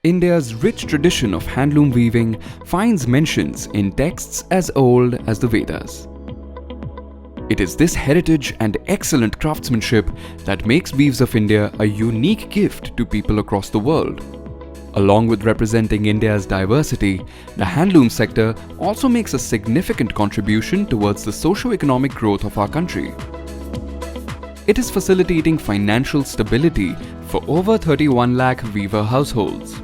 India's rich tradition of handloom weaving finds mentions in texts as old as the Vedas. It is this heritage and excellent craftsmanship that makes Weaves of India a unique gift to people across the world. Along with representing India's diversity, the handloom sector also makes a significant contribution towards the socio-economic growth of our country. It is facilitating financial stability for over 31 lakh weaver households.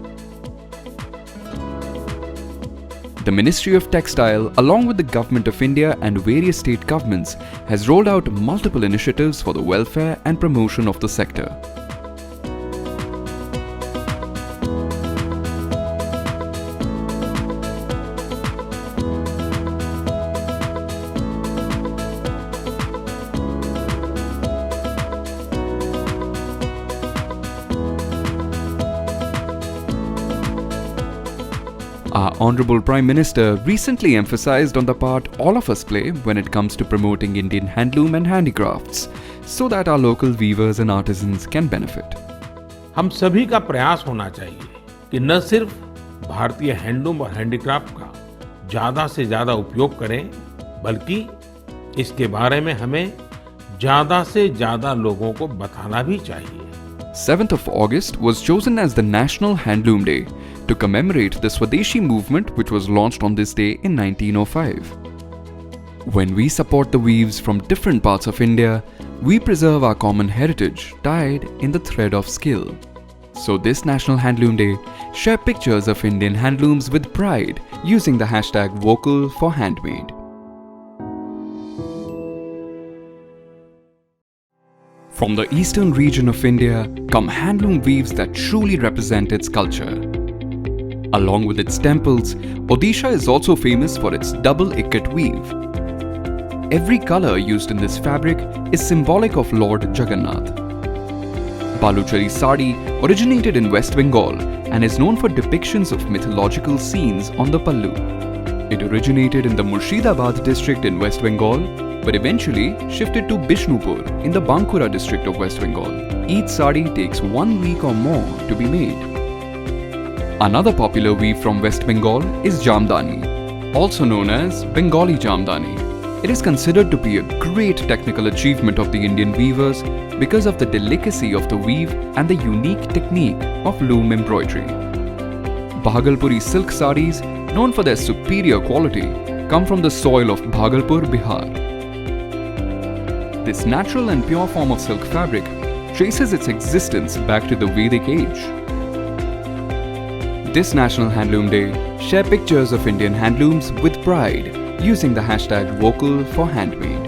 The Ministry of Textile, along with the Government of India and various state governments, has rolled out multiple initiatives for the welfare and promotion of the sector. Our Honorable Prime Minister recently emphasized on the part all of us play when it comes to promoting Indian handloom and handicrafts, so that our local weavers and artisans can benefit. हम सभी का प्रयास होना चाहिए कि न सिर्फ भारतीय हैंडलूम और हैंडीक्राफ्ट का ज्यादा से ज्यादा उपयोग करें, बल्कि इसके बारे में हमें ज्यादा से ज्यादा लोगों को बताना भी चाहिए। 7th of August was chosen as the National Handloom Day to commemorate the Swadeshi movement, which was launched on this day in 1905. When we support the weaves from different parts of India, we preserve our common heritage tied in the thread of skill. So this National Handloom Day, share pictures of Indian handlooms with pride using the hashtag Vocal for Handmade. From the eastern region of India come handloom weaves that truly represent its culture. Along with its temples, Odisha is also famous for its double ikat weave. Every color used in this fabric is symbolic of Lord Jagannath. Baluchari sari originated in West Bengal and is known for depictions of mythological scenes on the pallu. It originated in the Murshidabad district in West Bengal, but eventually shifted to Bishnupur in the Bankura district of West Bengal. Each sari takes 1 week or more to be made. Another popular weave from West Bengal is Jamdani, also known as Bengali Jamdani. It is considered to be a great technical achievement of the Indian weavers because of the delicacy of the weave and the unique technique of loom embroidery. Bhagalpuri silk saris, known for their superior quality, come from the soil of Bhagalpur, Bihar. This natural and pure form of silk fabric traces its existence back to the Vedic age. This National Handloom Day, share pictures of Indian handlooms with pride using the hashtag Vocal for Handmade.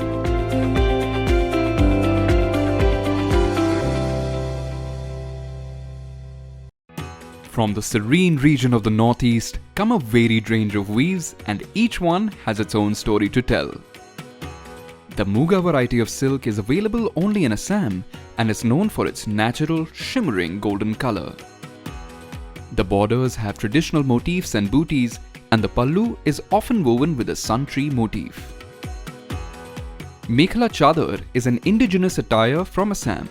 From the serene region of the Northeast come a varied range of weaves, and each one has its own story to tell. The Muga variety of silk is available only in Assam and is known for its natural, shimmering golden color. The borders have traditional motifs and booties, and the pallu is often woven with a sun tree motif. Mekhla Chador is an indigenous attire from Assam.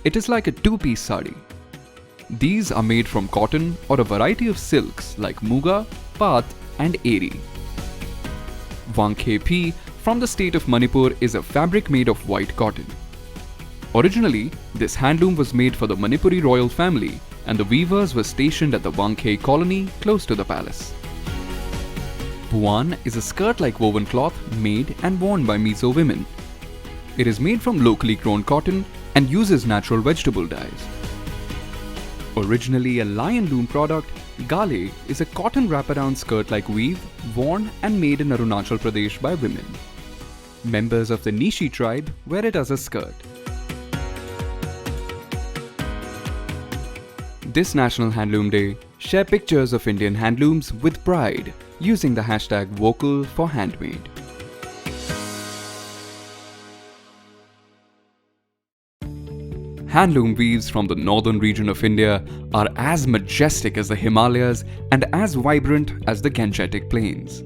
It is like a two-piece sari. These are made from cotton or a variety of silks like Muga, Path and Eri. Wangkhe from the state of Manipur is a fabric made of white cotton. Originally, this handloom was made for the Manipuri royal family, and the weavers were stationed at the Wangkhe colony close to the palace. Puan is a skirt-like woven cloth made and worn by Mizo women. It is made from locally grown cotton and uses natural vegetable dyes. Originally a lion loom product, Gale is a cotton wraparound skirt-like weave worn and made in Arunachal Pradesh by women. Members of the Nishi tribe wear it as a skirt. This National Handloom Day, share pictures of Indian handlooms with pride using the hashtag Vocal for Handmade. Handloom weaves from the northern region of India are as majestic as the Himalayas and as vibrant as the Gangetic Plains.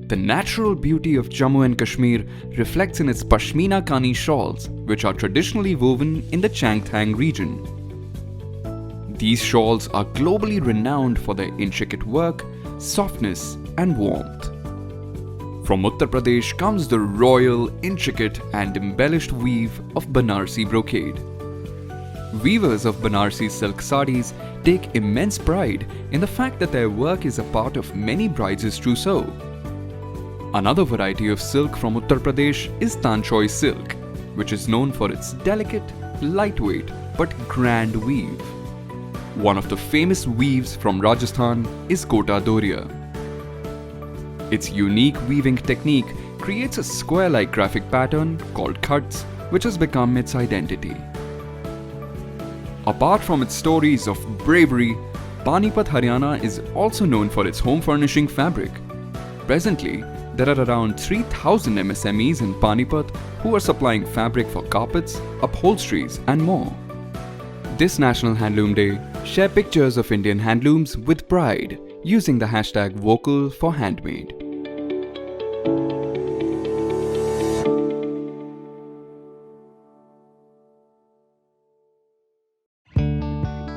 The natural beauty of Jammu and Kashmir reflects in its Pashmina Kani shawls, which are traditionally woven in the Changthang region. These shawls are globally renowned for their intricate work, softness, and warmth. From Uttar Pradesh comes the royal, intricate, and embellished weave of Banarsi brocade. Weavers of Banarsi silk sarees take immense pride in the fact that their work is a part of many brides' trousseau. Another variety of silk from Uttar Pradesh is Tanchoi silk, which is known for its delicate, lightweight, but grand weave. One of the famous weaves from Rajasthan is Kota Doria. Its unique weaving technique creates a square-like graphic pattern called khuts, which has become its identity. Apart from its stories of bravery, Panipat, Haryana is also known for its home furnishing fabric. Presently, there are around 3,000 MSMEs in Panipat who are supplying fabric for carpets, upholsteries, and more. This National Handloom Day, share pictures of Indian handlooms with pride using the hashtag Vocal for Handmade.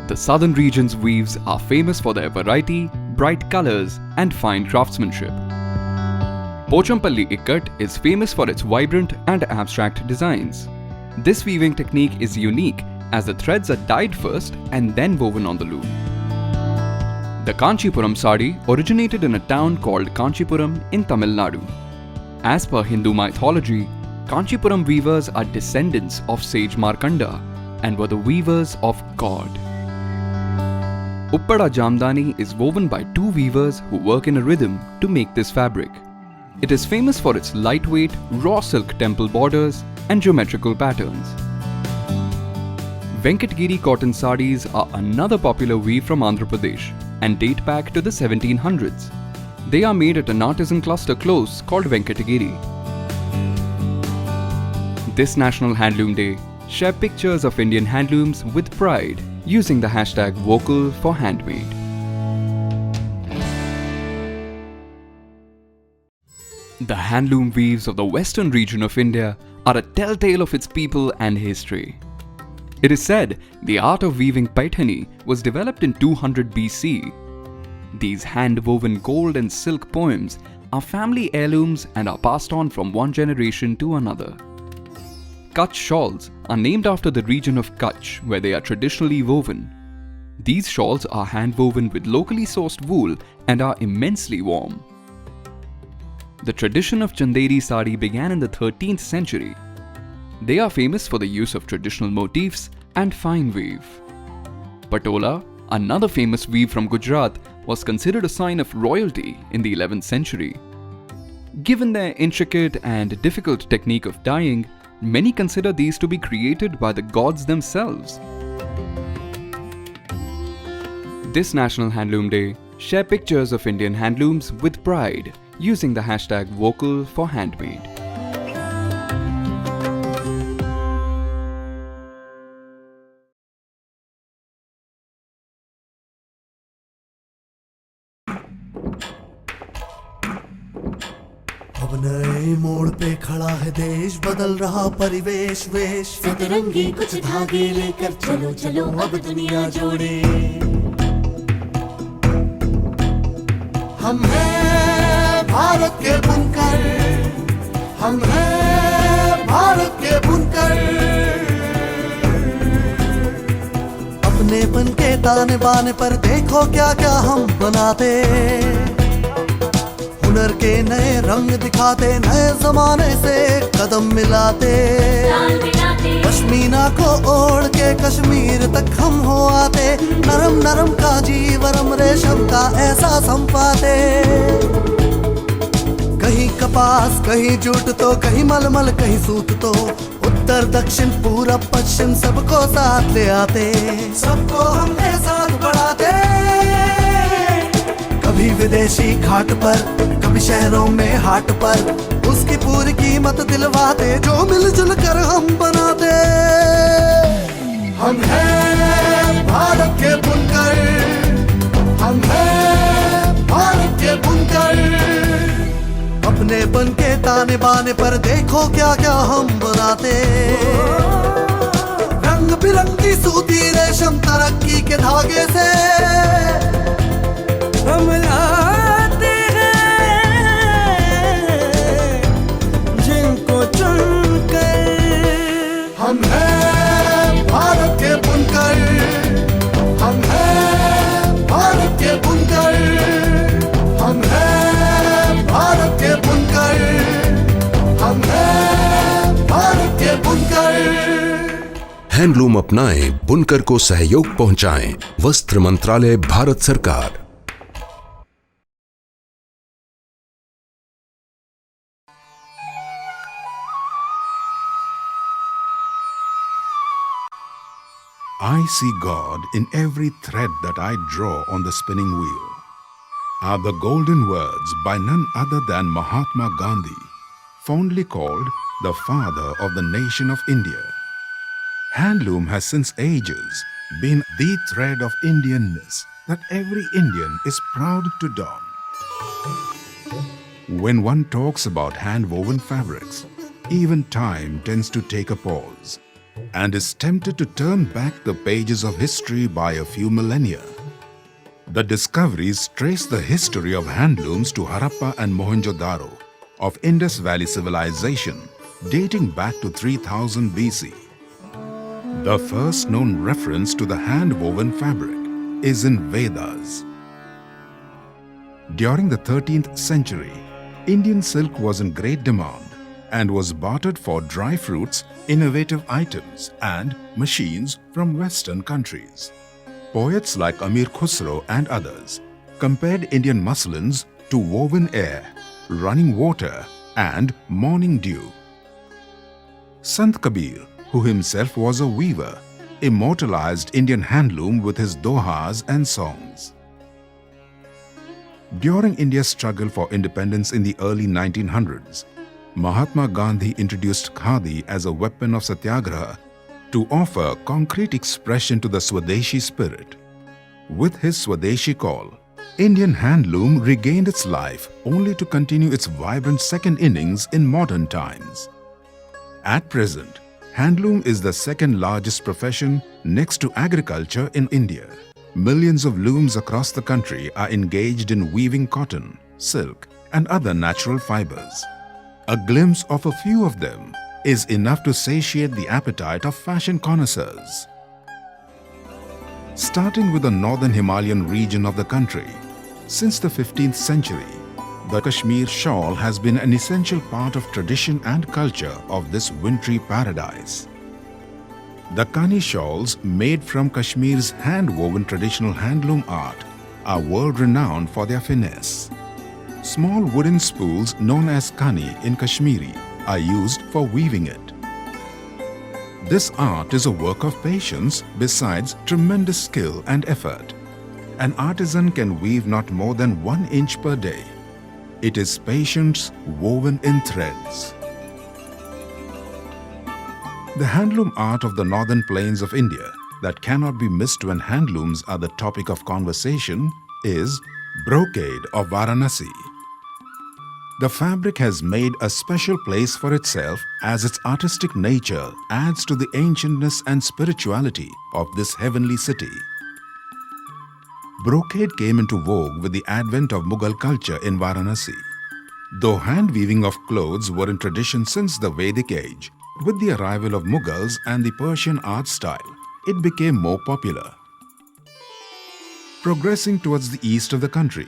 The southern region's weaves are famous for their variety, bright colors, and fine craftsmanship. Pochampalli Ikkat is famous for its vibrant and abstract designs. This weaving technique is unique as the threads are dyed first and then woven on the loom. The Kanchipuram sari originated in a town called Kanchipuram in Tamil Nadu. As per Hindu mythology, Kanchipuram weavers are descendants of sage Markanda and were the weavers of God. Uppada Jamdani is woven by two weavers who work in a rhythm to make this fabric. It is famous for its lightweight, raw silk temple borders and geometrical patterns. Venkatgiri cotton sarees are another popular weave from Andhra Pradesh and date back to the 1700s. They are made at an artisan cluster close called Venkatgiri. This National Handloom Day, share pictures of Indian handlooms with pride using the hashtag Vocal for Handmade. The handloom weaves of the western region of India are a telltale of its people and history. It is said the art of weaving paithani was developed in 200 BC. These hand-woven gold and silk poems are family heirlooms and are passed on from one generation to another. Kutch shawls are named after the region of Kutch where they are traditionally woven. These shawls are hand-woven with locally sourced wool and are immensely warm. The tradition of Chanderi sari began in the 13th century. They are famous for the use of traditional motifs and fine weave. Patola, another famous weave from Gujarat, was considered a sign of royalty in the 11th century. Given their intricate and difficult technique of dyeing, many consider these to be created by the gods themselves. This National Handloom Day, share pictures of Indian handlooms with pride using the hashtag Vocal for Handmade. अब नए मोड़ पे खड़ा है देश, बदल रहा परिवेश वेश। सतरंगी कुछ धागे लेकर चलो चलो अब दुनिया जोड़े। हम हैं भारत के बुनकर, हम हैं भारत के बुनकर। अपनेपन के ताने बाने पर देखो क्या क्या हम बनाते। हुनर के नए रंग दिखाते, नए जमाने से कदम मिलाते। पश्मीना को ओढ़ के कश्मीर तक हम हो आते। नरम नरम कांजीवरम रेशम का एहसास हम पाते। कहीं कपास कहीं जूट तो कहीं मलमल कहीं सूत तो उत्तर दक्षिण पूरब पश्चिम सबको साथ ले आते। सबको हमने साथ बढ़ाते। कभी विदेशी घाट पर कभी शहरों में हाट पर उसकी पूरी कीमत दिलवाते। जो मिलजुल कर हम बनाते। हम हैं भारत के बुनकर, हम हैं भारत के बुनकर। अपनेपन के ताने बाने पर देखो क्या क्या हम बनाते। रंग बिरंगी सूती रेशम हम तरक्की के धागे से हम लाते हैं जिनको चुनकर। हम हैं भारत के बुनकर, हम हैं भारत के बुनकर, हम हैं भारत के बुनकर, हम हैं भारत के बुनकर। हैंडलूम अपनाएं, बुनकर को सहयोग पहुंचाएं। वस्त्र मंत्रालय, भारत सरकार। I see God in every thread that I draw on the spinning wheel, are the golden words by none other than Mahatma Gandhi, fondly called the father of the nation of India. Handloom has since ages been the thread of Indianness that every Indian is proud to don. When one talks about hand-woven fabrics, even time tends to take a pause and is tempted to turn back the pages of history by a few millennia. The discoveries trace the history of handlooms to Harappa and Mohenjo-daro of Indus Valley civilization dating back to 3000 BC. The first known reference to the hand-woven fabric is in Vedas. During the 13th century, Indian silk was in great demand and was bartered for dry fruits, innovative items and machines from Western countries. Poets like Amir Khusro and others compared Indian muslins to woven air, running water and morning dew. Sant Kabir, who himself was a weaver, immortalized Indian handloom with his dohas and songs. During India's struggle for independence in the early 1900s, Mahatma Gandhi introduced khadi as a weapon of satyagraha to offer concrete expression to the Swadeshi spirit. With his Swadeshi call, Indian handloom regained its life only to continue its vibrant second innings in modern times. At present, handloom is the second largest profession next to agriculture in India. Millions of looms across the country are engaged in weaving cotton, silk, and other natural fibers. A glimpse of a few of them is enough to satiate the appetite of fashion connoisseurs. Starting with the northern Himalayan region of the country, since the 15th century, the Kashmir shawl has been an essential part of tradition and culture of this wintry paradise. The Kani shawls made from Kashmir's hand-woven traditional handloom art are world-renowned for their finesse. Small wooden spools known as Kani in Kashmiri are used for weaving it. This art is a work of patience besides tremendous skill and effort. An artisan can weave not more than 1 inch per day. It is patience woven in threads. The handloom art of the northern plains of India that cannot be missed when handlooms are the topic of conversation is brocade of Varanasi. The fabric has made a special place for itself as its artistic nature adds to the ancientness and spirituality of this heavenly city. Brocade came into vogue with the advent of Mughal culture in Varanasi. Though hand weaving of clothes were in tradition since the Vedic age, with the arrival of Mughals and the Persian art style, it became more popular. Progressing towards the east of the country,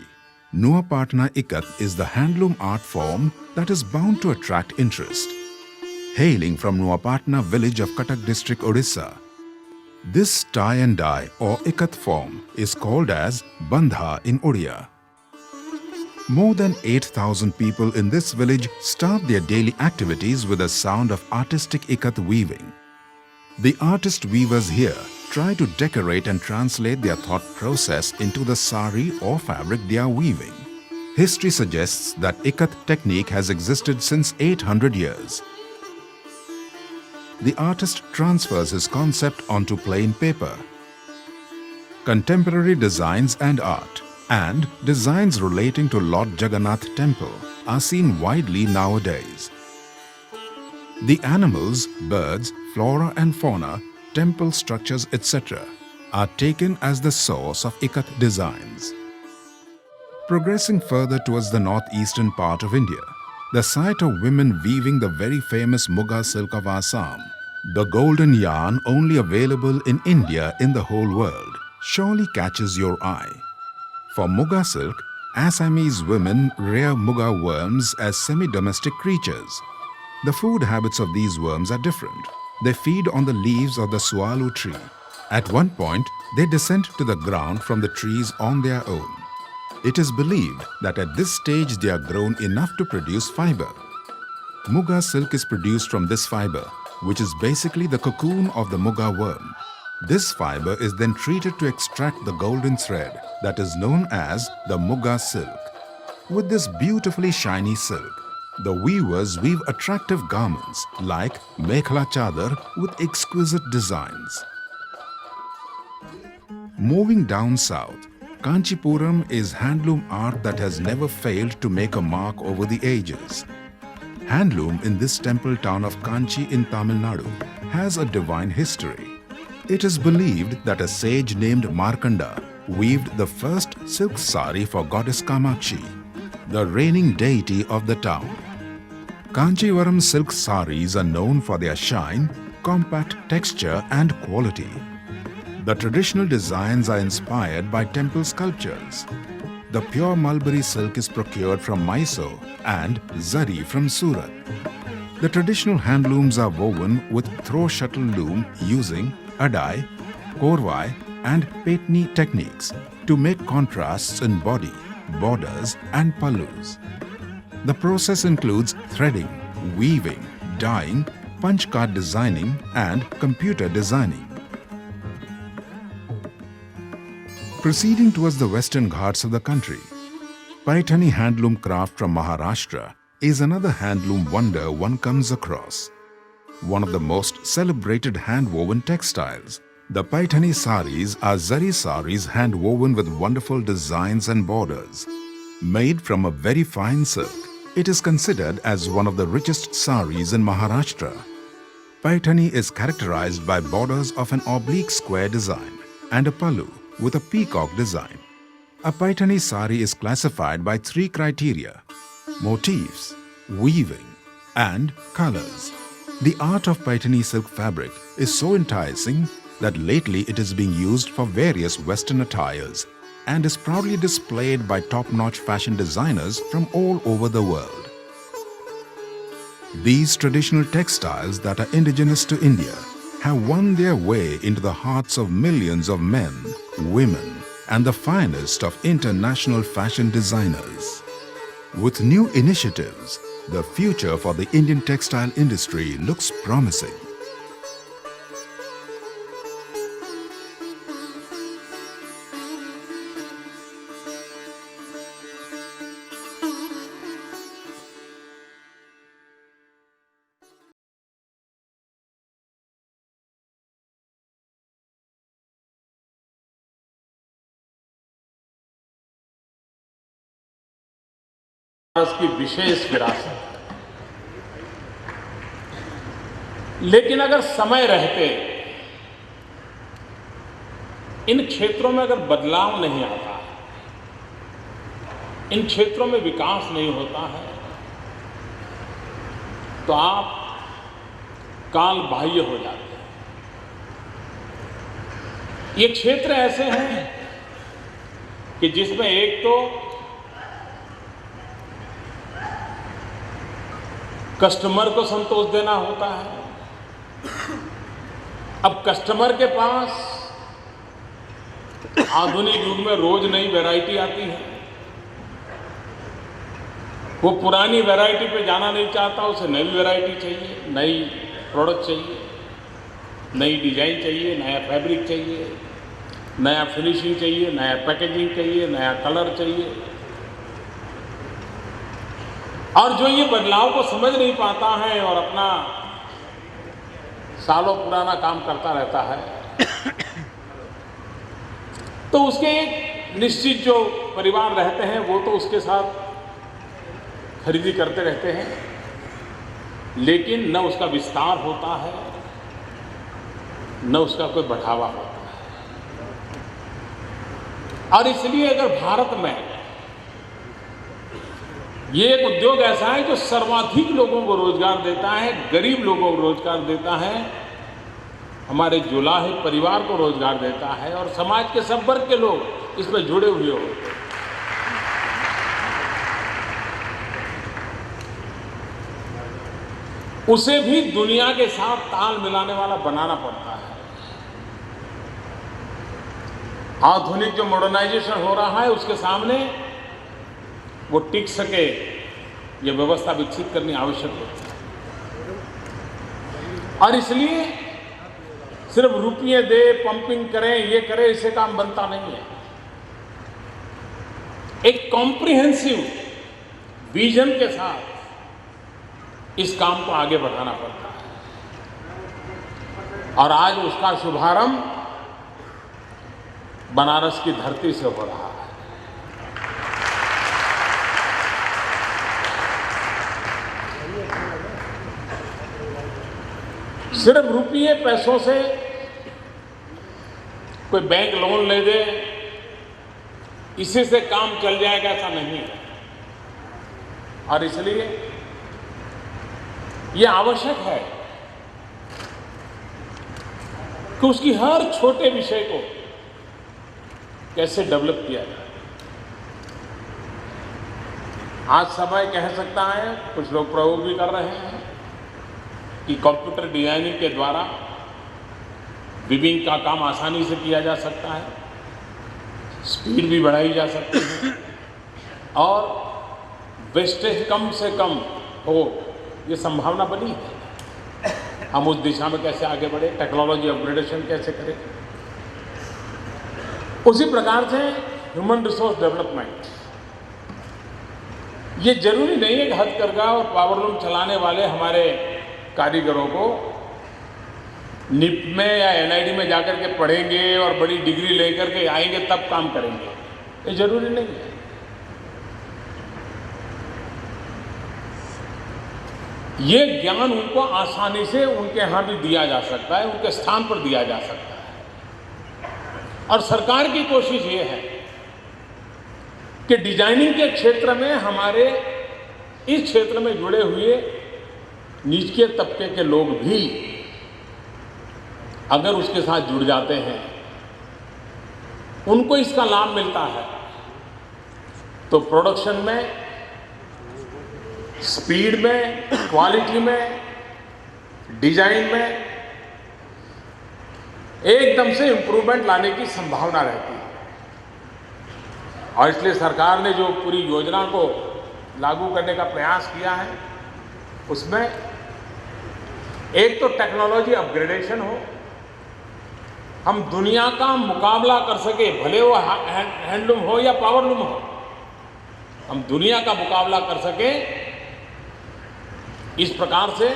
Nuapatna Ikat is the handloom art form that is bound to attract interest. Hailing from Nuapatna village of Cuttack district, Odisha, this tie and dye or Ikat form is called as Bandha in Odia. More than 8,000 people in this village start their daily activities with the sound of artistic Ikat weaving. The artist weavers here try to decorate and translate their thought process into the sari or fabric they are weaving. History suggests that Ikat technique has existed since 800 years. The artist transfers his concept onto plain paper. Contemporary designs and art and designs relating to Lord Jagannath Temple are seen widely nowadays. The animals, birds, flora and fauna, temple structures, etc. are taken as the source of ikat designs. Progressing further towards the northeastern part of India, the sight of women weaving the very famous Muga silk of Assam, the golden yarn only available in India in the whole world, surely catches your eye. For Muga silk, Assamese women rear Muga worms as semi-domestic creatures. The food habits of these worms are different. They feed on the leaves of the sualu tree. At one point, they descend to the ground from the trees on their own. It is believed that at this stage they are grown enough to produce fiber. Muga silk is produced from this fiber, which is basically the cocoon of the Muga worm. This fiber is then treated to extract the golden thread that is known as the Muga silk. With this beautifully shiny silk, the weavers weave attractive garments like mekhla chadar with exquisite designs. Moving down south, Kanchipuram is handloom art that has never failed to make a mark over the ages. Handloom in this temple town of Kanchi in Tamil Nadu has a divine history. It is believed that a sage named Markanda weaved the first silk sari for goddess Kamakshi, the reigning deity of the town. Kanchivaram silk saris are known for their shine, compact texture and quality. The traditional designs are inspired by temple sculptures. The pure mulberry silk is procured from Mysore and zari from Surat. The traditional handlooms are woven with throw shuttle loom using adai, korvai and petni techniques to make contrasts in body, borders and pallus. The process includes threading, weaving, dyeing, punch card designing and computer designing. Proceeding towards the western ghats of the country, Paithani handloom craft from Maharashtra is another handloom wonder one comes across. One of the most celebrated hand-woven textiles, the Paithani saris are zari saris hand-woven with wonderful designs and borders. Made from a very fine silk, it is considered as one of the richest saris in Maharashtra. Paithani is characterized by borders of an oblique square design and a pallu with a peacock design. A Paithani sari is classified by 3 criteria: motifs, weaving, and colors. The art of Paithani silk fabric is so enticing that lately it is being used for various Western attires and is proudly displayed by top-notch fashion designers from all over the world. These traditional textiles that are indigenous to India have won their way into the hearts of millions of men, women, and the finest of international fashion designers. With new initiatives, the future for the Indian textile industry looks promising. Bharat की विशेष विरासत है। लेकिन अगर समय रहते इन क्षेत्रों में अगर बदलाव नहीं आता, इन क्षेत्रों में विकास नहीं होता है, तो आप काल बाह्य हो जाते हैं। ये क्षेत्र ऐसे हैं कि जिसमें एक तो कस्टमर को संतोष देना होता है। अब कस्टमर के पास आधुनिक युग में रोज नई वैरायटी आती है। वो पुरानी वैरायटी पे जाना नहीं चाहता, उसे नई वैरायटी चाहिए, नई प्रोडक्ट चाहिए, नई डिजाइन चाहिए, नया फैब्रिक चाहिए, नया फिनिशिंग चाहिए, नया पैकेजिंग चाहिए, नया कलर चाहिए। और जो ये बदलाव को समझ नहीं पाता है और अपना सालों पुराना काम करता रहता है, तो उसके एक निश्चित जो परिवार रहते हैं वो तो उसके साथ खरीदी करते रहते हैं, लेकिन न उसका विस्तार होता है, न उसका कोई बढ़ावा होता है। और इसलिए अगर भारत में ये एक उद्योग ऐसा है जो सर्वाधिक लोगों को रोजगार देता है, गरीब लोगों को रोजगार देता है, हमारे जुलाहे परिवार को रोजगार देता है और समाज के सब वर्ग के लोग इसमें जुड़े हुए होते हैं। उसे भी दुनिया के साथ ताल मिलाने वाला बनाना पड़ता है। आधुनिक जो मॉडर्नाइजेशन हो रहा है उसके सामने वो टिक सके, ये व्यवस्था विकसित करनी आवश्यक होती है। और इसलिए सिर्फ रुपये दे, पंपिंग करें, ये करें, इससे काम बनता नहीं है। एक कॉम्प्रिहेंसिव विजन के साथ इस काम को आगे बढ़ाना पड़ता है और आज उसका शुभारंभ बनारस की धरती से हो रहा है। सिर्फ रुपये पैसों से कोई बैंक लोन ले दे, इसी से काम चल जाएगा ऐसा नहीं है। और इसलिए ये आवश्यक है कि उसकी हर छोटे विषय को कैसे डेवलप किया जाए। आज समय कह सकता है, कुछ लोग प्रयोग भी कर रहे हैं कि कंप्यूटर डिजाइनिंग के द्वारा विविंग का काम आसानी से किया जा सकता है, स्पीड भी बढ़ाई जा सकती है और वेस्टेज कम से कम हो, ये संभावना बनी है। हम उस दिशा में कैसे आगे बढ़े, टेक्नोलॉजी अपग्रेडेशन कैसे करें। उसी प्रकार से ह्यूमन रिसोर्स डेवलपमेंट, ये जरूरी नहीं है कि हथकरघा और पावरलूम चलाने वाले हमारे कारीगरों को निप में या एनआईडी में जाकर के पढ़ेंगे और बड़ी डिग्री लेकर के आएंगे तब काम करेंगे, ये जरूरी नहीं है। ये ज्ञान उनको आसानी से उनके यहां भी दिया जा सकता है, उनके स्थान पर दिया जा सकता है। और सरकार की कोशिश ये है कि डिजाइनिंग के क्षेत्र में हमारे इस क्षेत्र में जुड़े हुए निचले तबके के लोग भी अगर उसके साथ जुड़ जाते हैं, उनको इसका लाभ मिलता है, तो प्रोडक्शन में, स्पीड में, क्वालिटी में, डिजाइन में एकदम से इंप्रूवमेंट लाने की संभावना रहती है। और इसलिए सरकार ने जो पूरी योजना को लागू करने का प्रयास किया है, उसमें एक तो टेक्नोलॉजी अपग्रेडेशन हो, हम दुनिया का मुकाबला कर सके, भले वो हैंडलूम हो या पावरलूम हो, हम दुनिया का मुकाबला कर सके, इस प्रकार से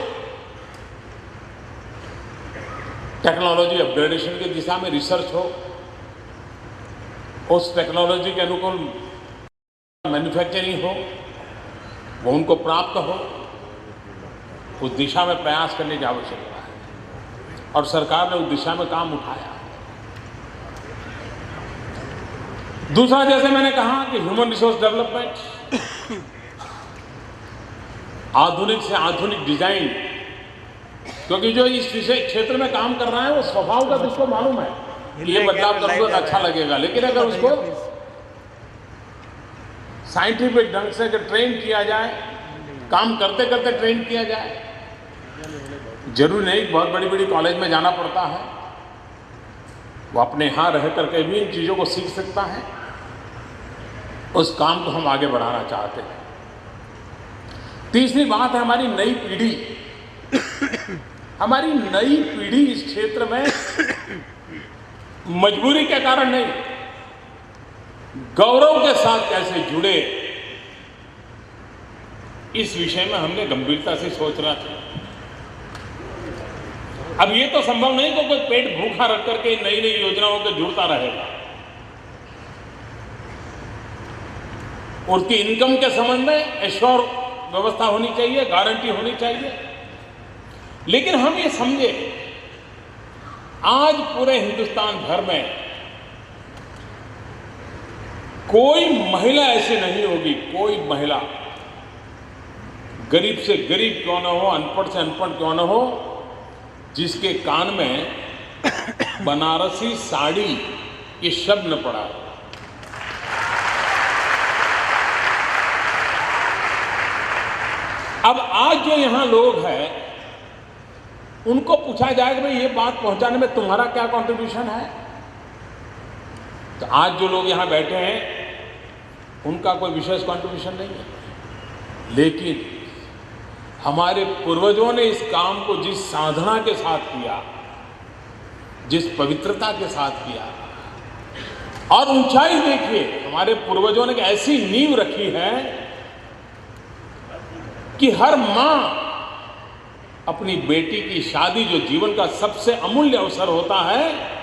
टेक्नोलॉजी अपग्रेडेशन की दिशा में रिसर्च हो, उस टेक्नोलॉजी के अनुकूल मैन्युफैक्चरिंग हो, वो उनको प्राप्त हो, उस दिशा में प्रयास करने की आवश्यकता है। और सरकार ने उस दिशा में काम उठाया। दूसरा, जैसे मैंने कहा कि ह्यूमन रिसोर्स डेवलपमेंट, आधुनिक से आधुनिक डिजाइन, क्योंकि जो इस विषय क्षेत्र में काम कर रहा है वो स्वभाव का उसको मालूम है कि ये बदलाव करूंगा तो अच्छा लगेगा, लेकिन अगर उसको साइंटिफिक ढंग से अगर ट्रेन किया जाए, काम करते करते ट्रेन किया जाए, जरूरी नहीं बहुत बड़ी बड़ी कॉलेज में जाना पड़ता है, वो अपने यहाँ रह करके भी इन चीज़ों को सीख सकता है। उस काम को हम आगे बढ़ाना चाहते हैं। तीसरी बात है हमारी नई पीढ़ी। हमारी नई पीढ़ी इस क्षेत्र में मजबूरी के कारण नहीं, गौरव के साथ कैसे जुड़े, इस विषय में हमने गंभीरता से सोचना चाहिए। अब ये तो संभव नहीं कि कोई पेट भूखा रख करके नई नई योजनाओं के जुड़ता रहेगा। उसकी इनकम के संबंध में एश्योर व्यवस्था होनी चाहिए, गारंटी होनी चाहिए। लेकिन हम ये समझे, आज पूरे हिंदुस्तान भर में कोई महिला ऐसी नहीं होगी, कोई महिला, गरीब से गरीब क्यों ना हो, अनपढ़ से अनपढ़ क्यों ना हो, जिसके कान में बनारसी साड़ी ये शब्द न पड़ा। अब आज जो यहां लोग हैं, उनको पूछा जाए कि भाई ये बात पहुंचाने में तुम्हारा क्या कंट्रीब्यूशन है, तो आज जो लोग यहां बैठे हैं उनका कोई विशेष कंट्रीब्यूशन नहीं है, लेकिन हमारे पूर्वजों ने इस काम को जिस साधना के साथ किया, जिस पवित्रता के साथ किया, और ऊंचाई देखिए, हमारे पूर्वजों ने एक ऐसी नींव रखी है कि हर मां अपनी बेटी की शादी, जो जीवन का सबसे अमूल्य अवसर होता है,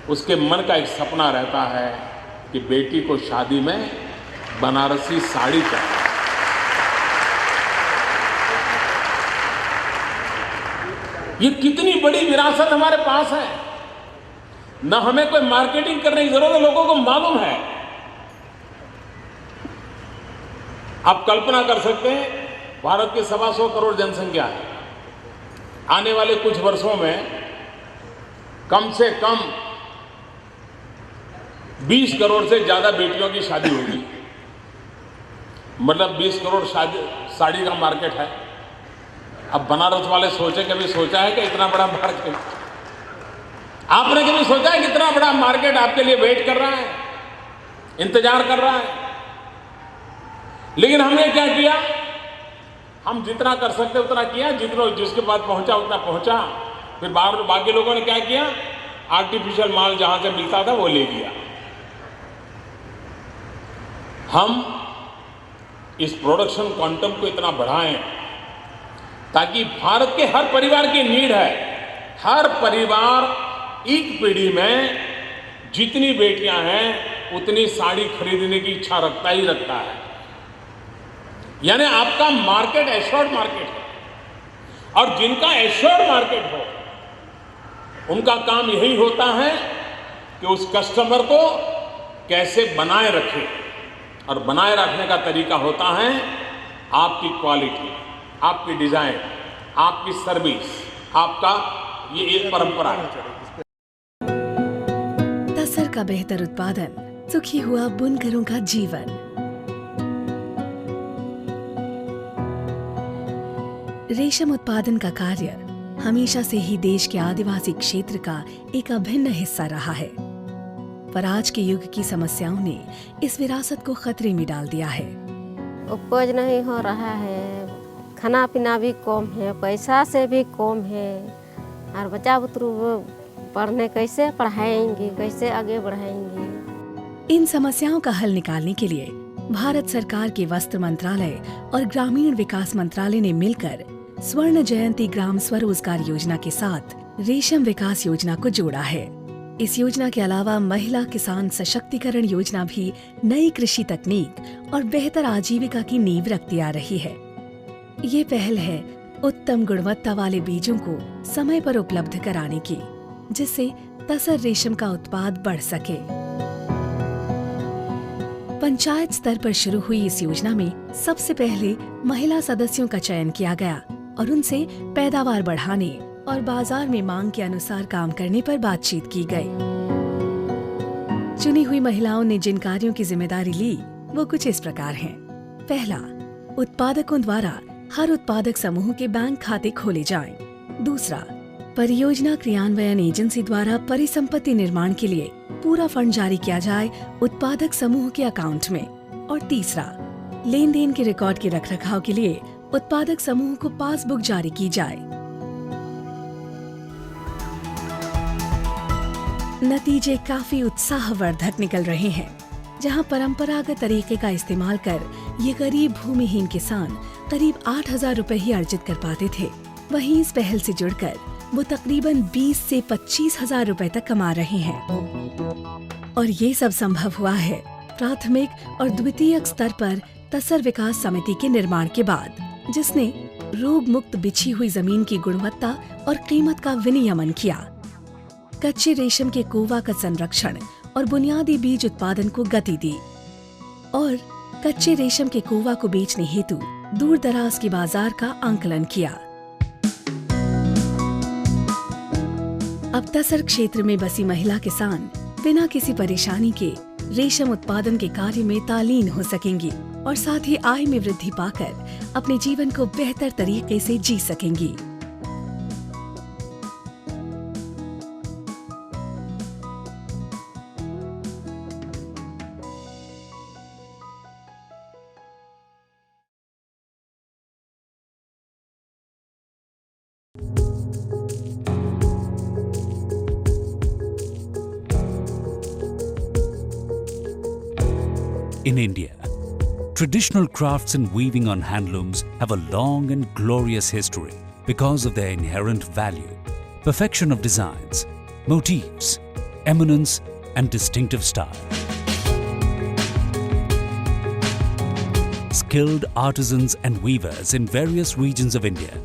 उसके मन का एक सपना रहता है कि बेटी को शादी में बनारसी साड़ी चाहिए। ये कितनी बड़ी विरासत हमारे पास है, न हमें कोई मार्केटिंग करने की जरूरत है, लोगों को मालूम है। आप कल्पना कर सकते हैं, भारत की 125 करोड़ जनसंख्या है, आने वाले कुछ वर्षों में कम से कम 20 करोड़ से ज्यादा बेटियों की शादी होगी, मतलब 20 करोड़ साड़ी का मार्केट है। अब बनारस वाले सोचे, कभी सोचा है कि इतना बड़ा मार्केट, आपने कभी सोचा है कि इतना बड़ा मार्केट आपके लिए वेट कर रहा है, इंतजार कर रहा है? लेकिन हमने क्या किया, हम जितना कर सकते उतना किया, जितना जिसके पास पहुंचा उतना पहुंचा। फिर बाकी लोगों ने क्या किया, आर्टिफिशियल माल जहां से मिलता था वो ले लिया। हम इस प्रोडक्शन क्वांटम को इतना बढ़ाएं ताकि भारत के हर परिवार की नीड है, हर परिवार एक पीढ़ी में जितनी बेटियां हैं उतनी साड़ी खरीदने की इच्छा रखता ही रखता है। यानी आपका मार्केट एश्योर्ड मार्केट है, और जिनका एश्योर्ड मार्केट हो उनका काम यही होता है कि उस कस्टमर को कैसे बनाए रखे, और बनाए रखने का तरीका होता है आपकी क्वालिटी, आपकी डिजाइन, आपकी सर्विस, आपका ये एक परंपरा है। तसर का बेहतर उत्पादन, सुखी हुआ बुनकरों का जीवन। रेशम उत्पादन का कार्य हमेशा से ही देश के आदिवासी क्षेत्र का एक अभिन्न हिस्सा रहा है, पर आज के युग की समस्याओं ने इस विरासत को खतरे में डाल दिया है। उपज नहीं हो रहा है, खाना पीना भी कम है, पैसा से भी कम है, और बच्चा बुतरू पढ़ने कैसे पढ़ाएंगे, कैसे आगे बढ़ाएंगे? इन समस्याओं का हल निकालने के लिए भारत सरकार के वस्त्र मंत्रालय और ग्रामीण विकास मंत्रालय ने मिलकर स्वर्ण जयंती ग्राम स्वरोजगार योजना के साथ रेशम विकास योजना को जोड़ा है। इस योजना के अलावा महिला किसान सशक्तिकरण योजना भी नई कृषि तकनीक और बेहतर आजीविका की नींव रखती आ रही है। ये पहल है उत्तम गुणवत्ता वाले बीजों को समय पर उपलब्ध कराने की, जिससे तसर रेशम का उत्पाद बढ़ सके। पंचायत स्तर पर शुरू हुई इस योजना में सबसे पहले महिला सदस्यों का चयन किया गया और उनसे पैदावार बढ़ाने और बाजार में मांग के अनुसार काम करने पर बातचीत की गई। चुनी हुई महिलाओं ने जिन कार्यों की जिम्मेदारी ली वो कुछ इस प्रकार हैं। पहला, उत्पादकों द्वारा हर उत्पादक समूह के बैंक खाते खोले जाएं। दूसरा, परियोजना क्रियान्वयन एजेंसी द्वारा परिसंपत्ति निर्माण के लिए पूरा फंड जारी किया जाए उत्पादक समूह के अकाउंट में। और तीसरा, लेन देन के रिकॉर्ड के रखरखाव के लिए उत्पादक समूह को पासबुक जारी की जाए। नतीजे काफी उत्साहवर्धक निकल रहे हैं। जहां परंपरागत तरीके का इस्तेमाल कर ये गरीब भूमिहीन किसान करीब 8,000 रुपए ही अर्जित कर पाते थे, वहीं इस पहल से जुड़कर वो तकरीबन 20 से 25,000 रुपए तक कमा रहे हैं। और ये सब संभव हुआ है प्राथमिक और द्वितीयक स्तर पर तसर विकास समिति के निर्माण के बाद, जिसने रोग मुक्त बिछी हुई जमीन की गुणवत्ता और कीमत का विनियमन किया। कच्चे रेशम के कोवा का संरक्षण और बुनियादी बीज उत्पादन को गति दी और कच्चे रेशम के कोवा को बेचने हेतु दूर दराज के बाजार का आंकलन किया। अब तसर क्षेत्र में बसी महिला किसान बिना किसी परेशानी के रेशम उत्पादन के कार्य में तालीन हो सकेंगी और साथ ही आय में वृद्धि पाकर अपने जीवन को बेहतर तरीके से जी सकेंगी। In India, traditional crafts and weaving on handlooms have a long and glorious history because of their inherent value, perfection of designs, motifs, eminence, and distinctive style. Skilled artisans and weavers in various regions of India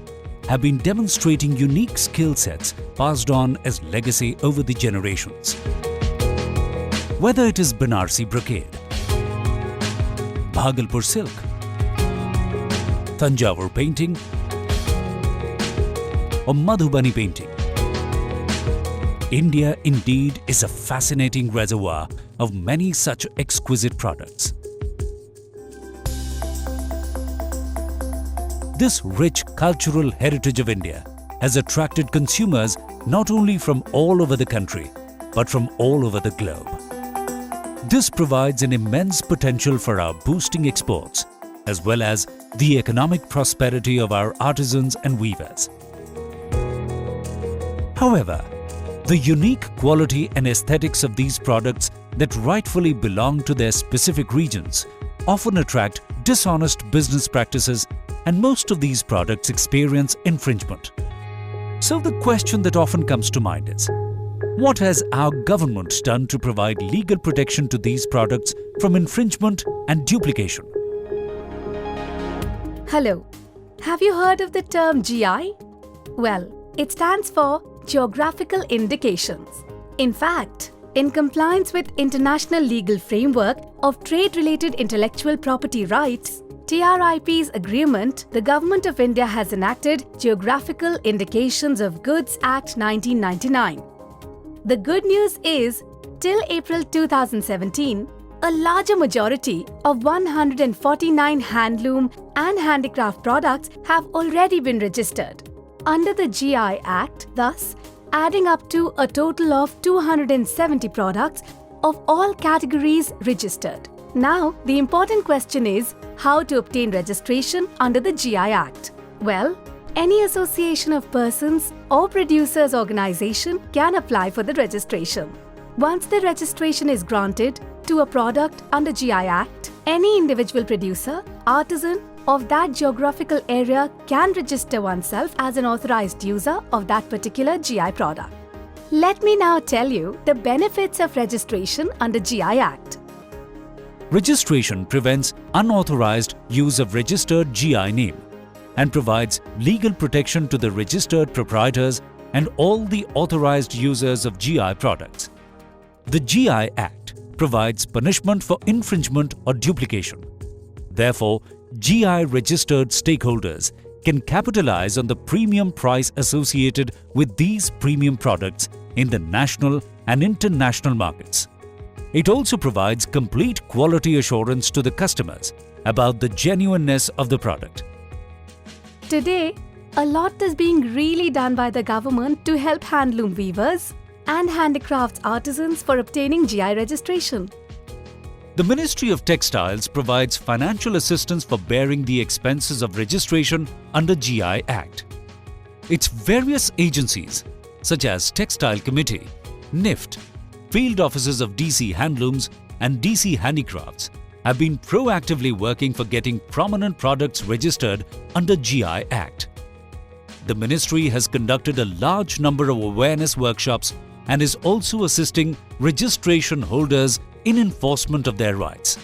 have been demonstrating unique skill sets passed on as legacy over the generations. Whether it is Banarsi brocade, Bhagalpur silk, Thanjavur painting, or Madhubani painting, India indeed is a fascinating reservoir of many such exquisite products. This rich cultural heritage of India has attracted consumers not only from all over the country, but from all over the globe. This provides an immense potential for our boosting exports, as well as the economic prosperity of our artisans and weavers. However, the unique quality and aesthetics of these products that rightfully belong to their specific regions often attract dishonest business practices, and most of these products experience infringement. So the question that often comes to mind is, what has our government done to provide legal protection to these products from infringement and duplication? Hello, have you heard of the term GI? Well, it stands for Geographical Indications. In fact, in compliance with International Legal Framework of Trade-Related Intellectual Property Rights, TRIP's agreement, the Government of India has enacted Geographical Indications of Goods Act 1999. The good news is, till April 2017, a larger majority of 149 handloom and handicraft products have already been registered under the GI Act, thus adding up to a total of 270 products of all categories registered. Now, the important question is how to obtain registration under the GI Act. Well, any association of persons or producers organization can apply for the registration. Once the registration is granted to a product under GI Act, any individual producer, artisan of that geographical area can register oneself as an authorized user of that particular GI product. Let me now tell you the benefits of registration under GI Act. Registration prevents unauthorized use of registered GI name and provides legal protection to the registered proprietors and all the authorized users of GI products. The GI Act provides punishment for infringement or duplication. Therefore, GI registered stakeholders can capitalize on the premium price associated with these premium products in the national and international markets. It also provides complete quality assurance to the customers about the genuineness of the product. Today, a lot is being really done by the government to help handloom weavers and handicrafts artisans for obtaining GI registration. The Ministry of Textiles provides financial assistance for bearing the expenses of registration under GI Act. Its various agencies such as Textile Committee, NIFT, field offices of DC Handlooms and DC Handicrafts have been proactively working for getting prominent products registered under GI Act. The ministry has conducted a large number of awareness workshops and is also assisting registration holders in enforcement of their rights.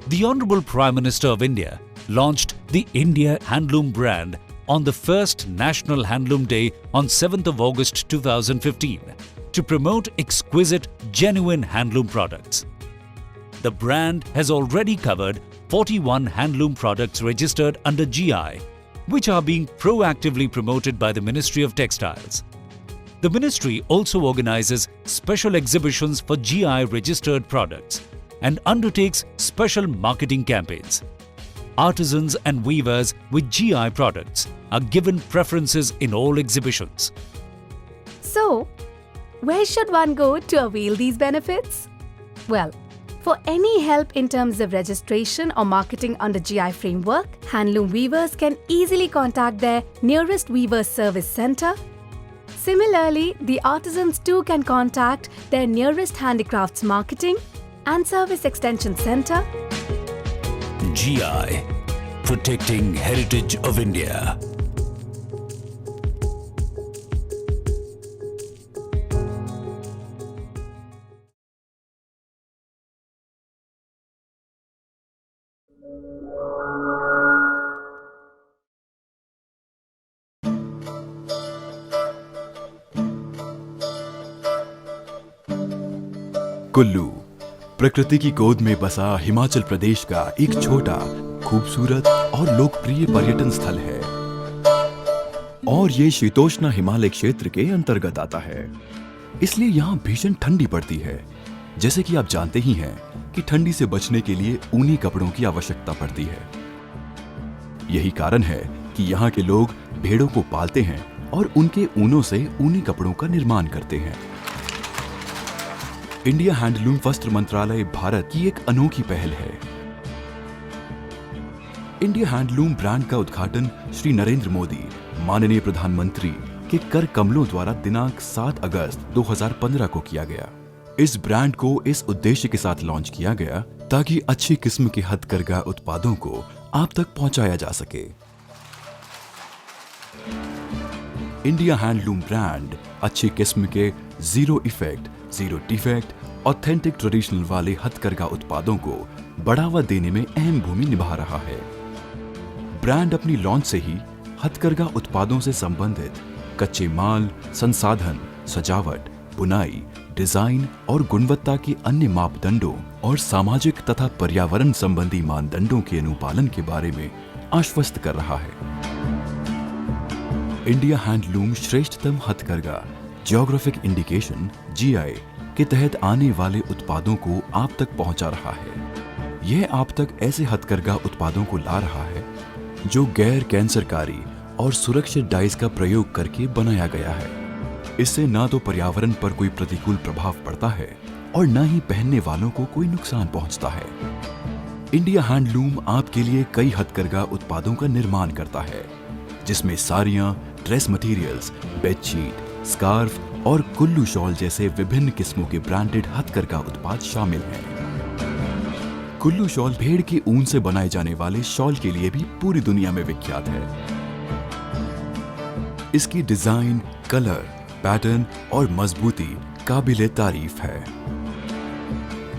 The Honorable Prime Minister of India launched the India Handloom brand on the first National Handloom Day on 7th of August 2015 to promote exquisite, genuine handloom products. The brand has already covered 41 handloom products registered under GI, which are being proactively promoted by the Ministry of Textiles. The ministry also organizes special exhibitions for GI registered products and undertakes special marketing campaigns. Artisans and weavers with GI products are given preferences in all exhibitions. So, where should one go to avail these benefits? Well, for any help in terms of registration or marketing under GI framework, handloom weavers can easily contact their nearest Weavers Service Centre. Similarly, the artisans too can contact their nearest Handicrafts Marketing and Service Extension Centre. GI, protecting heritage of India. Kullu प्रकृति की गोद में बसा हिमाचल प्रदेश का एक छोटा, खूबसूरत और लोकप्रिय पर्यटन स्थल है और ये शीतोष्ण हिमालय क्षेत्र के अंतर्गत आता है। इसलिए यहाँ भीषण ठंडी पड़ती है। जैसे कि आप जानते ही हैं कि ठंडी से बचने के लिए ऊनी कपड़ों की आवश्यकता पड़ती है। यही कारण है कि यहाँ के लोग भेड़ों को पालते हैं और उनके ऊनों से ऊनी कपड़ों का निर्माण करते हैं। इंडिया हैंडलूम वस्त्र मंत्रालय भारत की एक अनोखी पहल है। इंडिया हैंडलूम ब्रांड का उद्घाटन श्री नरेंद्र मोदी, माननीय प्रधानमंत्री के कर कमलों द्वारा दिनांक 7 अगस्त 2015 को किया गया। इस ब्रांड को इस उद्देश्य के साथ लॉन्च किया गया ताकि अच्छी किस्म के हथकरघा उत्पादों को आप तक पहुंचाया जा सके। इंडिया हैंडलूम ब्रांड अच्छी किस्म के zero effect, zero defect, authentic traditional वाले हथकरघा उत्पादों को बढ़ावा देने में अहम भूमिका निभा रहा है। ब्रांड अपनी लॉन्च से ही हथकरघा उत्पादों से संबंधित कच्चे माल, संसाधन, सजावट, बुनाई, डिजाइन और गुणवत्ता के अन्य मापदंडों और सामाजिक तथा पर्यावरण संबंधी मानदंडों के अनुपालन के बारे में आश्वस्त कर रहा है। इंडिया हैंडलूम श्रेष्ठतम हथकरघा जियोग्राफिक इंडिकेशन (GI) के तहत आने वाले उत्पादों को आप तक पहुंचा रहा है। यह आप तक ऐसे हथकरघा उत्पादों को ला रहा है जो गैर कैंसरकारी और सुरक्षित डाइज का प्रयोग करके बनाया गया है। इससे न तो पर्यावरण पर कोई प्रतिकूल प्रभाव पड़ता है और न ही पहनने वालों को कोई नुकसान पहुंचता है। इंडिया हैंडलूम आपके लिए कई हथकरघा उत्पादों का निर्माण करता है, जिसमें साड़ियां, ड्रेस मटेरियल्स, बेडशीट, स्कार्फ और कुल्लू शॉल जैसे विभिन्न किस्मों के ब्रांडेड हथकरघा उत्पाद शामिल हैं। कुल्लू शॉल भेड़ के ऊन से बनाए जाने वाले शॉल के लिए भी पूरी दुनिया में विख्यात है। इसकी डिजाइन, कलर, पैटर्न और मजबूती काबिले तारीफ है।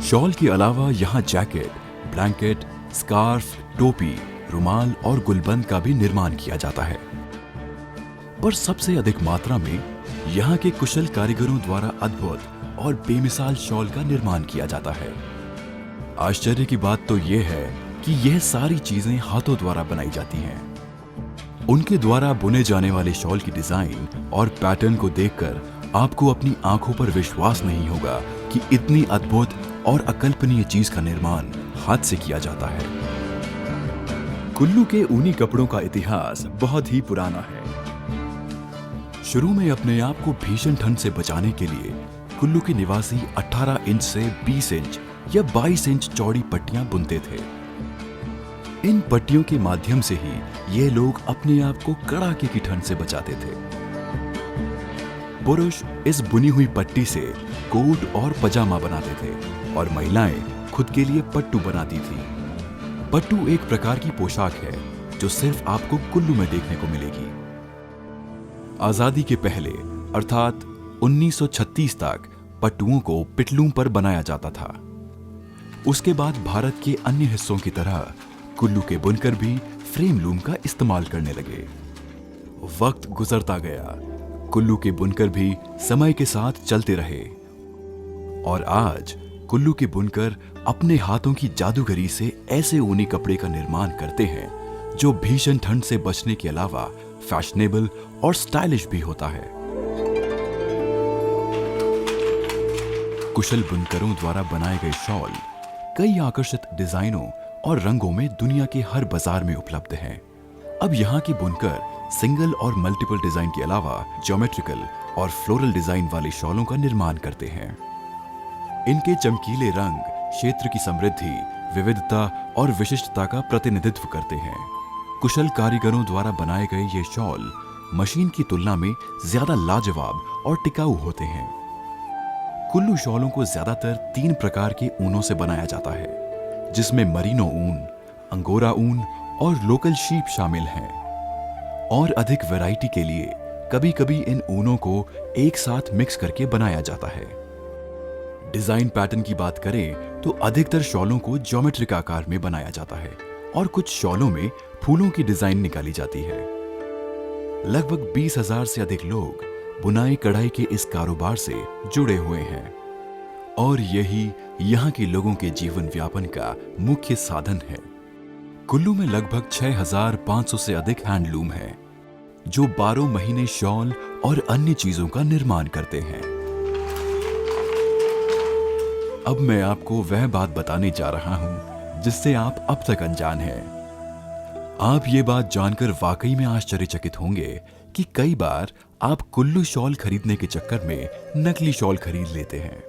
शॉल के अलावा यहाँ जैकेट, ब्लैंकेट, स्कार्फ, टोपी, रुमाल और गुलबंद का भी निर्माण किया जाता है। पर सबसे अधिक मात्रा में यहाँ के कुशल कारीगरों द्वारा अद्भुत और बेमिसाल शॉल का निर्माण किया जाता है। आश्चर्य की बात तो यह है कि यह सारी चीजें हाथों द्वारा बनाई जाती हैं। उनके द्वारा बुने जाने वाले शॉल की डिजाइन और पैटर्न को देखकर आपको अपनी आंखों पर विश्वास नहीं होगा कि इतनी अद्भुत और अकल्पनीय चीज का निर्माण हाथ से किया जाता है। कुल्लू के ऊनी कपड़ों का इतिहास बहुत ही पुराना है। शुरू में अपने आप को भीषण ठंड से बचाने के लिए कुल्लू के निवासी 18 इंच से 20 इंच या 22 इंच चौड़ी पट्टियां बुनते थे। इन पट्टियों के माध्यम से ही ये लोग अपने आप को कड़ाके की ठंड से बचाते थे। पुरुष इस बुनी हुई पट्टी से कोट और पजामा बनाते थे और महिलाएं खुद के लिए पट्टू बनाती थी। पट्टू एक प्रकार की पोशाक है जो सिर्फ आपको कुल्लू में देखने को मिलेगी। आजादी के पहले अर्थात 1936 तक पट्टुओं को पिटलूम पर बनाया जाता था। उसके बाद भारत के अन्य हिस्सों की तरह कुल्लू के बुनकर भी फ्रेम लूम का इस्तेमाल करने लगे। वक्त गुजरता गया, कुल्लू के बुनकर भी समय के साथ चलते रहे और आज कुल्लू के बुनकर अपने हाथों की जादूगरी से ऐसे ऊनी कपड़े का निर्माण करते हैं जो भीषण ठंड से बचने के अलावा फैशनेबल और स्टाइलिश भी होता है। कुशल बुनकरों द्वारा बनाए गए शॉल कई आकर्षक डिजाइनों और रंगों में दुनिया के हर बाजार में उपलब्ध हैं। अब यहाँ के बुनकर सिंगल और मल्टीपल डिजाइन के अलावा ज्योमेट्रिकल और फ्लोरल डिजाइन वाले शॉलों का निर्माण करते हैं। इनके चमकीले रंग क्षेत्र की समृद्धि, विविधता और विशिष्टता का प्रतिनिधित्व करते हैं। कुशल कारीगरों द्वारा बनाए गए ये शॉल मशीन की तुलना में ज्यादा लाजवाब और टिकाऊ होते हैं। कुल्लू शॉलों को ज्यादातर 3 प्रकार के ऊनों से बनाया जाता है, जिसमें मरीनो ऊन, अंगोरा ऊन और लोकल शीप शामिल हैं। और अधिक वैरायटी के लिए कभी-कभी इन ऊनों को एक साथ मिक्स करके बनाया जाता है। डिजाइन पैटर्न की बात करें तो अधिकतर शॉलों को ज्योमेट्रिक आकार में बनाया जाता है और कुछ शॉलों में फूलों की डिजाइन निकाली जाती है। लगभग 20,000 से अधिक लोग बुनाई कढ़ाई के इस कारोबार से जुड़े हुए हैं और यही यहाँ के लोगों के जीवन व्यापन का मुख्य साधन है। कुल्लू में लगभग 6,500 से अधिक हैंडलूम हैं, जो 12 महीने शॉल और अन्य चीजों का निर्माण करते हैं। अब मैं आपको वह बात बताने जा रहा हूं जिससे आप अब तक अनजान हैं। आप ये बात जानकर वाकई में आश्चर्यचकित होंगे कि कई बार आप कुल्लू शॉल खरीदने के चक्कर में नकली शॉल खरीद लेते हैं।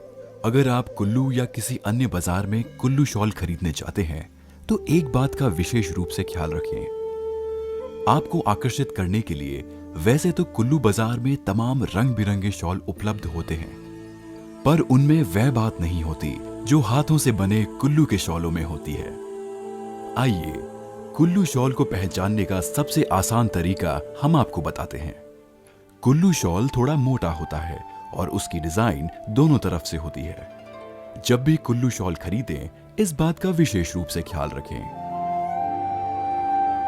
अगर आप कुल्लू या किसी अन्य बाजार में कुल्लू शॉल खरीदने जाते हैं तो एक बात का विशेष रूप से ख्याल रखें। आपको आकर्षित करने के लिए वैसे तो कुल्लू बाजार में तमाम रंग बिरंगे शॉल उपलब्ध होते हैं, पर उनमें वह बात नहीं होती जो हाथों से बने कुल्लू के शॉलों में होती है। आइए कुल्लू शॉल को पहचानने का सबसे आसान तरीका हम आपको बताते हैं। कुल्लू शॉल थोड़ा मोटा होता है और उसकी डिजाइन दोनों तरफ से होती है। जब भी कुल्लू शॉल खरीदें, इस बात का विशेष रूप से ख्याल रखें।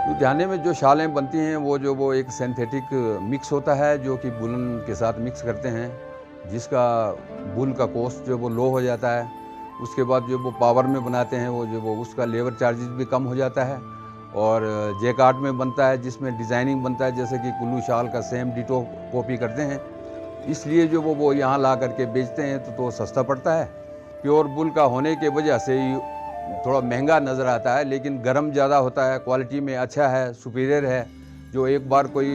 लुधियाने में जो शालें बनती हैं वो एक सिंथेटिक मिक्स होता है जो कि वुलन के साथ मिक्स करते हैं, जिसका वूल का कॉस्ट जो वो लो हो जाता है। उसके बाद जो वो पावर में बनाते हैं वो उसका लेबर चार्जेस भी कम हो जाता है। और जैकार्ड में बनता है जिसमें डिज़ाइनिंग बनता है, जैसे कि कुल्लू शाल का सेम डिटो कॉपी करते हैं, इसलिए जो वो यहाँ ला करके बेचते हैं तो सस्ता पड़ता है। प्योर वूल का होने के वजह से ही थोड़ा महंगा नज़र आता है, लेकिन गर्म ज़्यादा होता है, क्वालिटी में अच्छा है, सुपीरियर है। जो एक बार कोई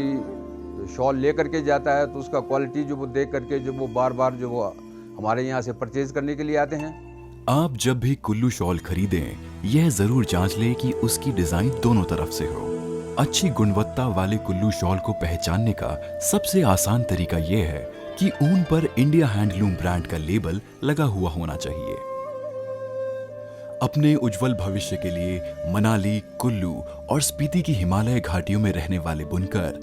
शॉल ले करके जाता है तो उसका क्वालिटी जो वो देख करके जो वो बार बार जो वो हमारे यहाँ से परचेज करने के लिए आते हैं। आप जब भी कुल्लू शॉल खरीदें, यह जरूर जांच लें कि उसकी डिजाइन दोनों तरफ से हो। अच्छी गुणवत्ता वाले कुल्लू शॉल को पहचानने का सबसे आसान तरीका यह है कि ऊन पर इंडिया हैंडलूम ब्रांड का लेबल लगा हुआ होना चाहिए। अपने उज्जवल भविष्य के लिए मनाली, कुल्लू और स्पीति की हिमालय घाटियों में रहने वाले बुनकर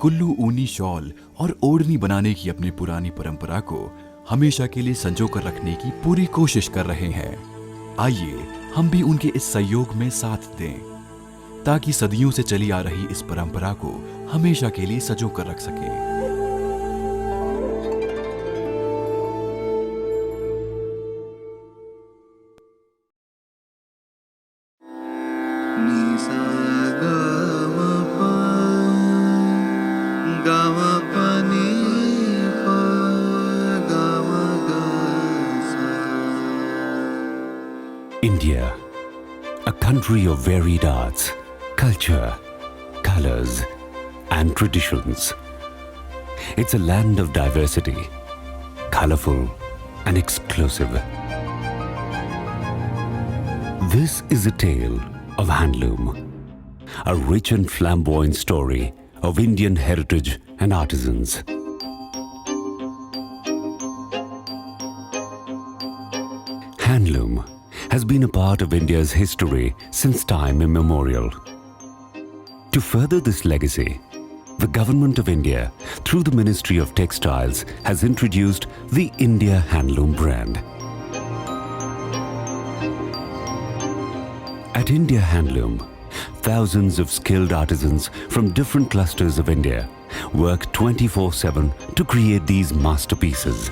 कुल्लू ऊनी शॉल और ओढ़नी बनाने की अपनी पुरानी परंपरा को हमेशा के लिए संजो कर रखने की पूरी कोशिश कर रहे हैं। आइए हम भी उनके इस सहयोग में साथ दें, ताकि सदियों से चली आ रही इस परंपरा को हमेशा के लिए संजो कर रख सकें। India, a country of varied arts, culture, colors, and traditions. It's a land of diversity, colorful and exclusive. This is a tale of Handloom, a rich and flamboyant story of Indian heritage and artisans. Handloom has been a part of India's history since time immemorial. To further this legacy, the Government of India, through the Ministry of Textiles, has introduced the India Handloom brand. At India Handloom, thousands of skilled artisans from different clusters of India work 24/7 to create these masterpieces.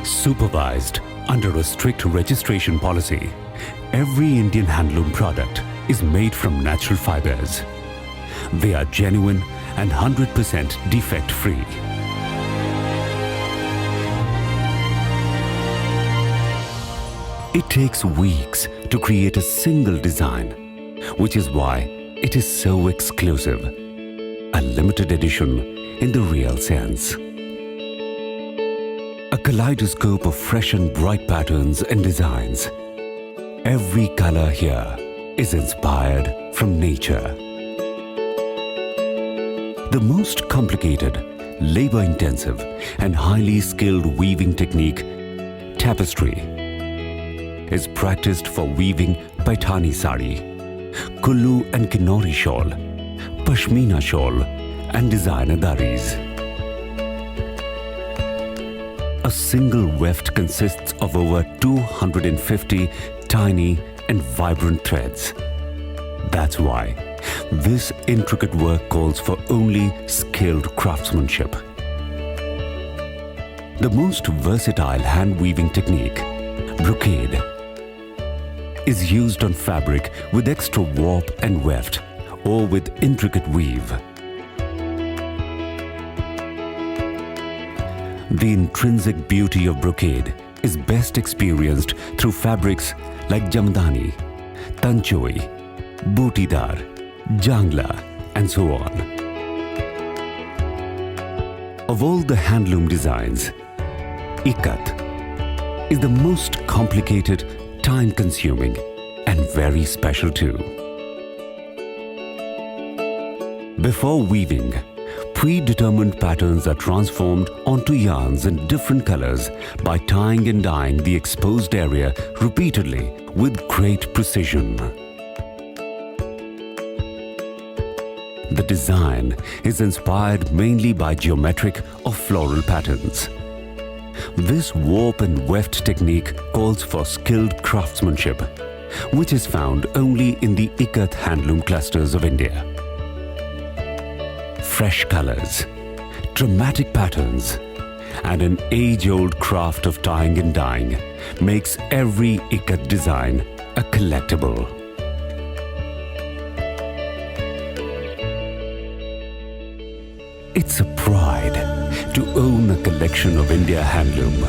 Supervised under a strict registration policy, every Indian handloom product is made from natural fibers. They are genuine and 100% defect-free. It takes weeks to create a single design, which is why it is so exclusive. A limited edition in the real sense. A kaleidoscope of fresh and bright patterns and designs. Every color here is inspired from nature. The most complicated, labor-intensive and highly skilled weaving technique, tapestry, is practiced for weaving Paithani sari, Kullu and Kinnauri shawl, Pashmina shawl and designer daris. A single weft consists of over 250 tiny and vibrant threads. That's why this intricate work calls for only skilled craftsmanship. The most versatile hand weaving technique, brocade, is used on fabric with extra warp and weft or with intricate weave. The intrinsic beauty of brocade is best experienced through fabrics like jamdani, tanchoi, bootidar, jangla, and so on. Of all the handloom designs, ikat is the most complicated, time-consuming, and very special too. Before weaving, predetermined patterns are transformed onto yarns in different colors by tying and dyeing the exposed area repeatedly with great precision. The design is inspired mainly by geometric or floral patterns. This warp and weft technique calls for skilled craftsmanship, which is found only in the ikat handloom clusters of India. Fresh colors, dramatic patterns, and an age-old craft of tying and dyeing makes every ikat design a collectible. It's a pride to own a collection of India handloom.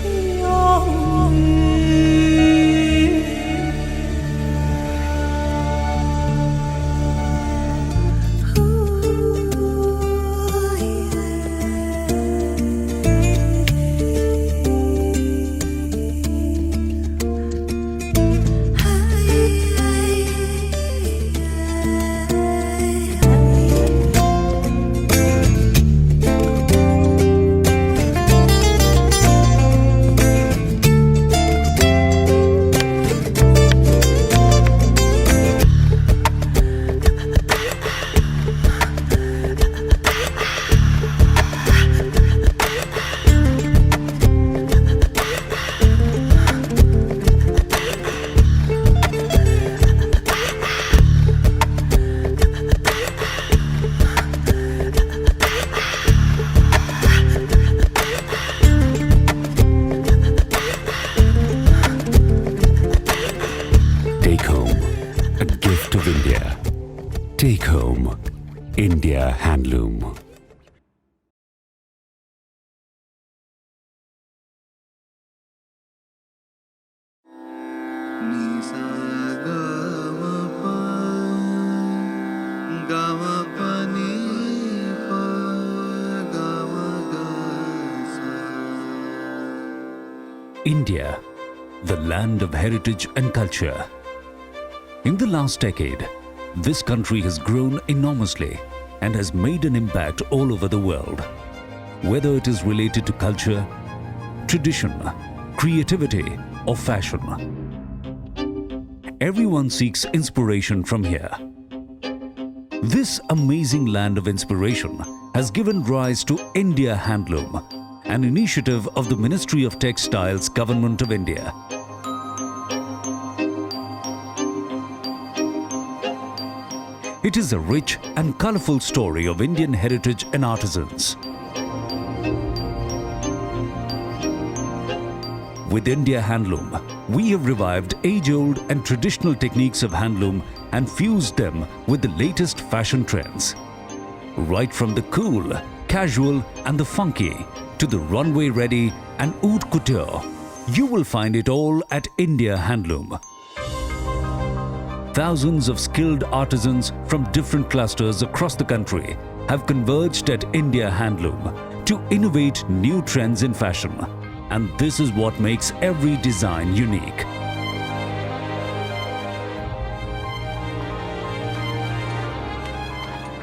Take home a gift of India. Take home India Handloom. India, the land of heritage and culture. In the last decade, this country has grown enormously and has made an impact all over the world. Whether it is related to culture, tradition, creativity, or fashion, everyone seeks inspiration from here. This amazing land of inspiration has given rise to India Handloom, an initiative of the Ministry of Textiles, Government of India. It is a rich and colorful story of Indian heritage and artisans. With India Handloom, we have revived age-old and traditional techniques of handloom and fused them with the latest fashion trends. Right from the cool, casual and the funky to the runway-ready and haute couture, you will find it all at India Handloom. Thousands of skilled artisans from different clusters across the country have converged at India Handloom to innovate new trends in fashion. And this is what makes every design unique.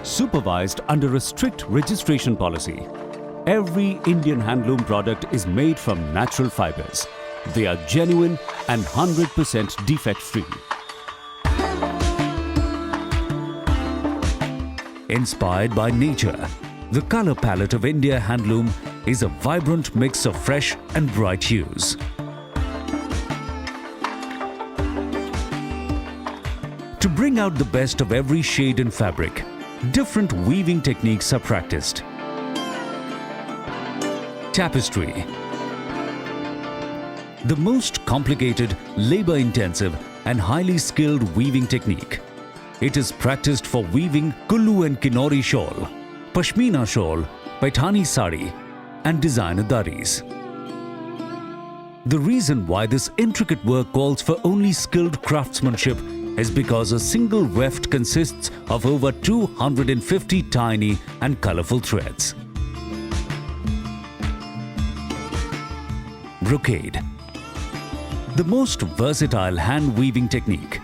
Supervised under a strict registration policy, every Indian handloom product is made from natural fibers. They are genuine and 100% defect-free. Inspired by nature, the color palette of India Handloom is a vibrant mix of fresh and bright hues. To bring out the best of every shade and fabric, different weaving techniques are practiced. Tapestry, the most complicated, labor-intensive and highly skilled weaving technique. It is practiced for weaving Kullu and Kinori shawl, Pashmina shawl, Paithani sari and designer daris. The reason why this intricate work calls for only skilled craftsmanship is because a single weft consists of over 250 tiny and colorful threads. Brocade, the most versatile hand weaving technique.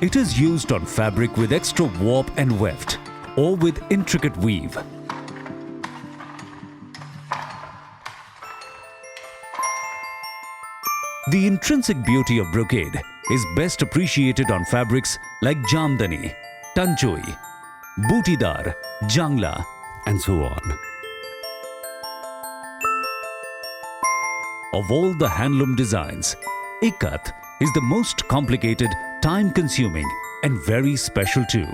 It is used on fabric with extra warp and weft or with intricate weave. The intrinsic beauty of brocade is best appreciated on fabrics like jamdani, tanchoi, bootidar, jangla, and so on. Of all the handloom designs, ikat is the most complicated, time-consuming, and very special too.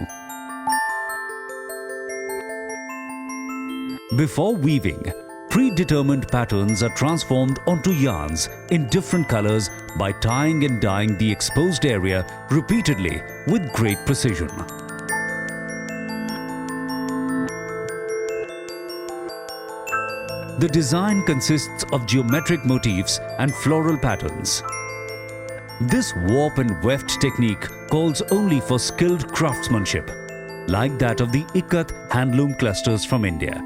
Before weaving, predetermined patterns are transformed onto yarns in different colors by tying and dyeing the exposed area repeatedly with great precision. The design consists of geometric motifs and floral patterns. This warp and weft technique calls only for skilled craftsmanship, like that of the ikat handloom clusters from India.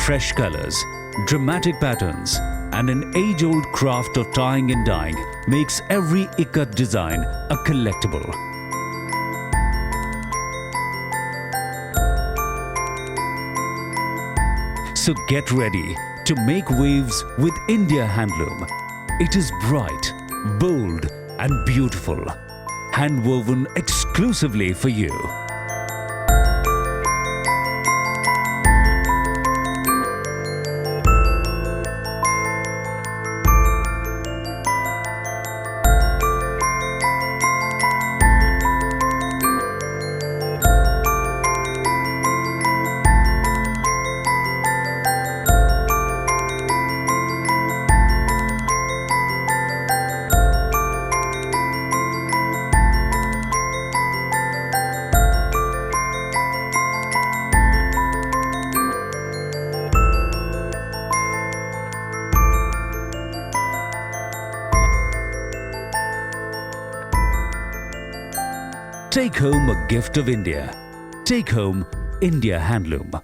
Fresh colors, dramatic patterns, and an age-old craft of tying and dyeing makes every ikat design a collectible. So get ready to make waves with India Handloom. It is bright, bold, and beautiful, hand-woven exclusively for you. Take home a gift of India. Take home India Handloom.